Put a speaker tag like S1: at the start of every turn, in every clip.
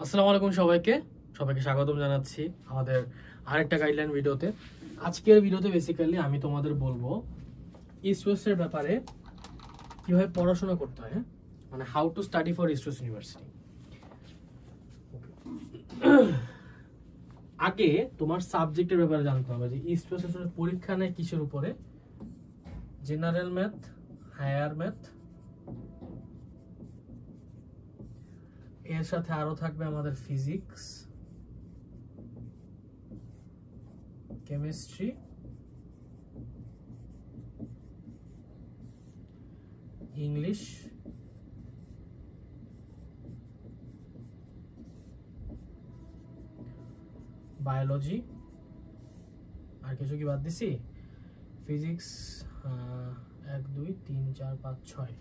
S1: আসসালামু আলাইকুম সবাইকে স্বাগতম জানাচ্ছি আমাদের আরেকটা গাইডলাইন ভিডিওতে। আজকের ভিডিওতে বেসিক্যালি আমি তোমাদের বলবো ইস্ট ওয়েস্টের ব্যাপারে কিভাবে পড়াশোনা করতে হয়, মানে how to study for east West university. আগে তোমার সাবজেক্টের ব্যাপারে জানতে হবে যে ইস্ট ওয়েস্ট আসলে পরীক্ষা নেয় কিসের উপরে। জেনারেল ম্যাথ, হায়ার ম্যাথ, এর সাথে আরো থাকবে আমাদের ফিজিক্স, কেমিস্ট্রি, ইংলিশ, বায়োলজি, আর কিছু কি বাদ দিছি? ফিজিক্স 1 2 3 4 5 6,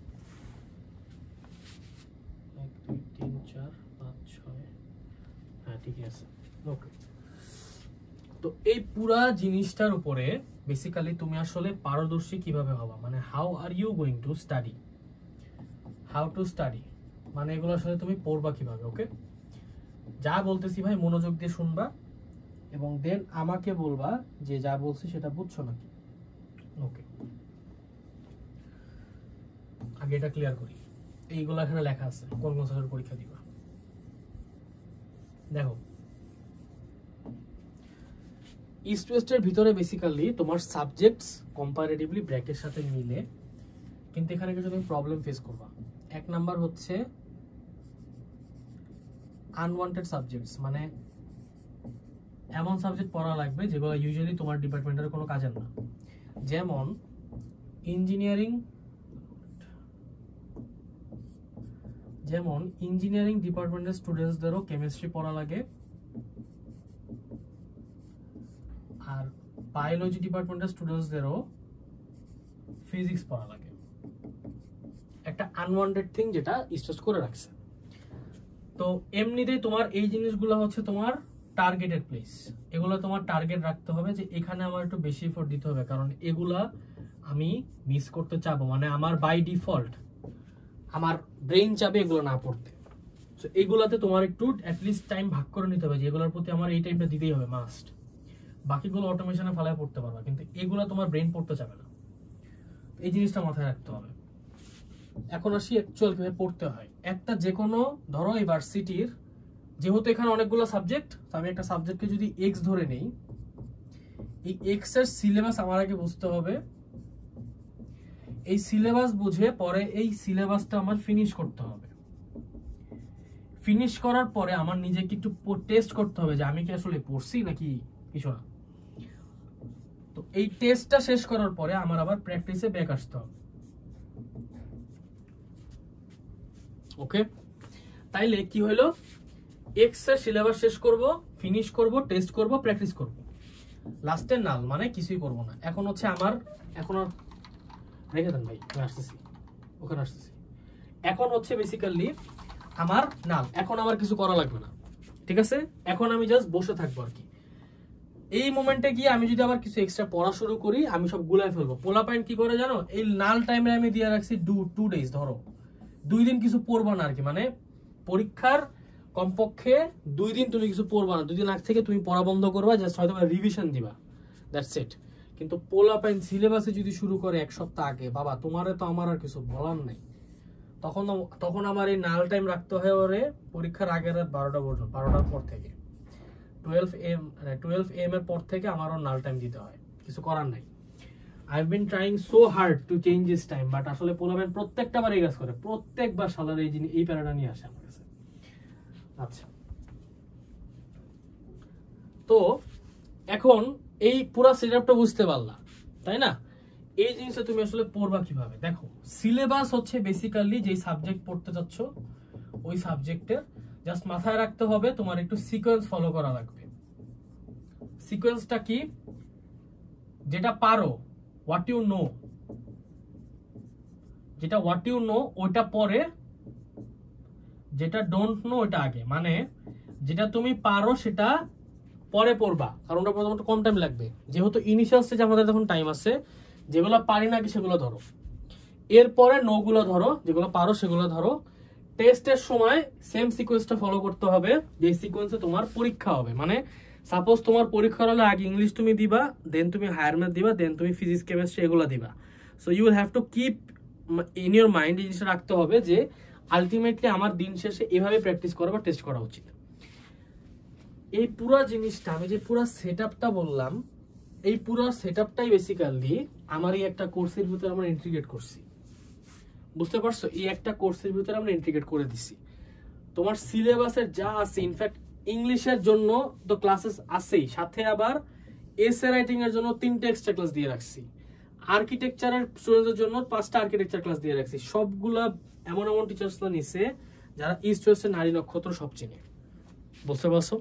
S1: 1 2 3 4 5 6, হ্যাঁ ঠিকই আছে। ওকে, তো এই পুরা জিনিসটার উপরে বেসিক্যালি তুমি আসলে পারদর্শী কিভাবে হবা, মানে how are you going to study, how to study, মানে এগুলো আসলে তুমি পড়বা কিভাবে। ওকে, যা বলতেছি ভাই মনোযোগ দিয়ে শুনবা এবং দেন আমাকে বলবা যে যা বলছি সেটা বুঝছো নাকি। ওকে, আগে এটা ক্লিয়ার করি। এইগুলো এখানে লেখা আছে কোন কোন সাবজেক্ট পরীক্ষা দিবা। দেখো, ইস্ট ওয়েস্টের ভিতরে বেসিক্যালি তোমার সাবজেক্টস কম্পারেটিভলি ব্র্যাকের সাথে মিলে, কিন্তু এখানে কিছু তুমি প্রবলেম ফেস করবা। এক নাম্বার হচ্ছে আনওয়ান্টেড সাবজেক্টস, মানে এমন সাবজেক্ট পড়া লাগবে যেগুলো ইউজুয়ালি তোমার ডিপার্টমেন্টের কোনো কাজের না। যেমন ইঞ্জিনিয়ারিং ডিপার্টমেন্টের স্টুডেন্টসদেরও কেমিস্ট্রি পড়া লাগে, আর বায়োলজি ডিপার্টমেন্টের স্টুডেন্টসদেরও ফিজিক্স পড়া লাগে। একটা আনওয়ান্টেড থিং যেটা স্ট্রেস করে রাখছে। তো এমনিতেই তোমার এই জিনিসগুলো হচ্ছে তোমার টার্গেটেড প্লেস, এগুলো তোমার টার্গেট রাখতে হবে যে এখানে আমার একটু বেশি এফোর্ট দিতে হবে, কারণ এগুলা আমি মিস করতে চাবো, মানে আমার বাই ডিফল্ট আমার ব্রেইন চাবে এগুলো না পড়তে। সো এগুলাতে তোমার একটু অ্যাটলিস্ট টাইম ভাগ করে নিতে হবে যে এগুলোর প্রতি আমার এই টাইমটা দিতেই হবে মাস্ট। বাকিগুলো অটোমেশনে ফেলায় পড়তে পারবা, কিন্তু এগুলো তোমার ব্রেইন পড়তে চাবে না। এই জিনিসটা মাথায় রাখতে হবে। এখন আসি অ্যাকচুয়াল কিভাবে পড়তে হয়। একটা যে কোনো ধরো ইউনিভার্সিটির, যেহেতু এখানে অনেকগুলো সাবজেক্ট, তো আমি একটা সাবজেক্টকে যদি এক্স ধরে নেই, এই এক্স এর সিলেবাস আমার আগে বুঝতে হবে। এই সিলেবাস বুঝে পরে এই সিলেবাসটা আমার ফিনিশ করতে হবে। ফিনিশ করার পরে আমার নিজেকে একটু টেস্ট করতে হবে যে আমি কি আসলে পড়ছি নাকি কিছু না। তো এই টেস্টটা শেষ করার পরে আমার আবার প্র্যাকটিসে ব্যাক আসতে হবে। ওকে, তাইলে কি হইলো, এক্স এর সিলেবাস শেষ করব, ফিনিশ করব, টেস্ট করব, প্র্যাকটিস করব, লাস্টে নাল, মানে কিছুই করব না। এখন হচ্ছে আমার, এখন আর রেখে দেন ভাই, আমি আসতেছি, ওখানে আসতেছি। এখন হচ্ছে বেসিক্যালি আমার নাল, এখন আমার কিছু করা লাগবে না, ঠিক আছে? এখন আমি জাস্ট বসে থাকবো আর কি। এই মোমেন্টে গিয়ে আমি যদি আবার কিছু এক্সট্রা পড়া শুরু করি, আমি সব গুলাই ফেলবো। পোলা পয়েন্ট কি করে জানো, এই নাল টাইমে আমি দিয়ে রাখছি 2 days, ধরো 2 দিন কিছু পড়বা না আর কি, মানে পরীক্ষার কমপক্ষে 2 দিন তুমি কিছু পড়বা না। 2 দিন আগ থেকে তুমি পড়া বন্ধ করবা, জাস্ট হয়তো রিভিশন দিবা, দ্যাটস ইট। কিন্তু পোলা পয়েন্ট সিলেবাসে যদি শুরু করে 1 সপ্তাহ আগে, বাবা তোমারে তো আমার আর কিছু বলার নাই। তখন আমার এই নাল টাইম রাখতে হয় ওরে পরীক্ষার আগের রাত 12টা পর্যন্ত, 12টার পর থেকে 12 AM এর পর থেকে আমারও নাল টাইম দিতে হয়, কিছু করার নাই। I've been trying so hard to change this time, but আসলে পোলাবেন প্রত্যেকটা বার এই কাজ করে, প্রত্যেকবার শালার এই প্যারাটা নিয়ে আসে আমার কাছে। আচ্ছা, তো এখন এই পুরো সেটআপটা বুঝতে পারলা, তাই না? এই জিনিসটা তুমি আসলে পড়বা কিভাবে। দেখো, সিলেবাস হচ্ছে বেসিক্যালি যে সাবজেক্ট পড়তে যাচ্ছ ওই সাবজেক্টের জাস্ট মাথায় রাখতে হবে, তোমার একটু সিকোয়েন্স ফলো করা লাগবে। সিকোয়েন্সটা কি? যেটা পারো, হোয়াট ইউ নো, যেটা হোয়াট ইউ নো ওইটা পরে, যেটা ডোন্ট নো ওইটা আগে। মানে যেটা তুমি পারো সেটা পরে পড়বা, কারণ ওটা প্রথমত কম টাইম লাগবে। যেহেতু ইনিশিয়াল স্টেজে আমাদের তখন টাইম আছে, যেগুলো পারি না কি সেগুলো ধরো, এরপরে নো গুলো ধরো, যেগুলো পারো সেগুলো ধরো, টেস্টের সময় সেম সিকোয়েন্সটা ফলো করতে হবে যে সিকোয়েন্সে তোমার পরীক্ষা হবে। মানে সাপোজ তোমার পরীক্ষা হলে আগে ইংলিশ তুমি দিবা, দেন তুমি হায়ার ম্যাথ দিবা, দেন তুমি ফিজিক্স কেমিস্ট্রি এগুলো দিবা। So you will have to keep in your mind, এই জিনিসটা রাখতে হবে যে আলটিমেটলি আমার দিন শেষে এভাবে প্র্যাকটিস করা বা টেস্ট করা উচিত। এই পুরো জিনিসটা আমি যে পুরো সেটআপটা বললাম, এই পুরো সেটআপটাই বেসিক্যালি আমার এই একটা কোর্সের ভিতরে আমরা ইন্টিগ্রেট করছি। বুঝতে পারছো? এই একটা কোর্সের ভিতরে আমরা ইন্টিগ্রেট করে দিছি। তোমার সিলেবাসের যা আছে, ইনফ্যাক্ট ইংলিশের জন্য তো ক্লাসেস আছেই, সাথে আবার এসএ রাইটিং এর জন্য 3টা এক্সট্রা ক্লাস দিয়ে রাখছি, আর্কিটেকচারের স্টুডেন্টদের জন্য 5টা আর্কিটেকচার ক্লাস দিয়ে রাখছি। সবগুলা এমন এমন টিচার্সরা নিছে যারা ইস্ট ওয়েস্টের নারী নক্ষত্র সব চিনে। বুঝতে পারছো?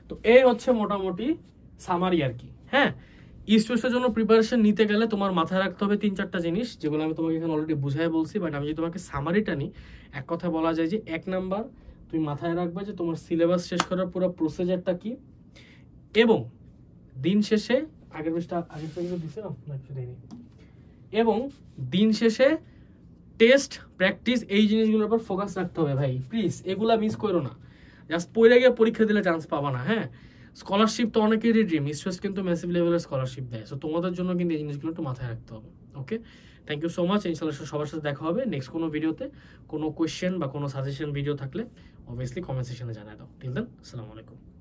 S1: তো এই হচ্ছে মোটামুটি সামারি আর কি। হ্যাঁ, ইস্ট ওয়েস্টের জন্য প্রিপারেশন নিতে গেলে তোমার মাথায় রাখতে হবে 3-4টা জিনিস, যেগুলো আমি তোমাকে এখানে অলরেডি বুঝাই বলছি। বাট আমি যদি তোমাকে সামারিটা নিই, এক কথা বলা যায় যে 1 নাম্বার তুমি মাথায় রাখবে যে তোমার সিলেবাস শেষ করার পুরো প্রসিজারটা কি, এবং দিন শেষে আগের পেজটা দিছে না কিছু দেয়নি, এবং দিন শেষে টেস্ট প্র্যাকটিস এই জিনিসগুলোর উপর ফোকাস রাখতে হবে ভাই। প্লিজ এগুলা মিস করো না, জাস্ট পড়ে গিয়ে পরীক্ষা দিলে চান্স পাবা না। হ্যাঁ, স্কলারশিপ তো অনেকেরই ড্রিম, ইস্ট ওয়েস্ট কিন্তু ম্যাসিভ লেভেলের স্কলারশিপ দেয়। সো তোমাদের জন্য কিন্তু এই জিনিসগুলো একটু মাথায় রাখতে হবে। ওকে, থ্যাংক ইউ সো মাচ। ইনশাআল্লাহ সবার সাথে দেখা হবে নেক্সট কোনো ভিডিওতে। কোনো কোয়েশ্চেন বা কোনো সাজেশন ভিডিও থাকলে অবভিয়াসলি কমেন্ট সেকশনে জানাই দাও। টিল দেন, আসসালামু আলাইকুম।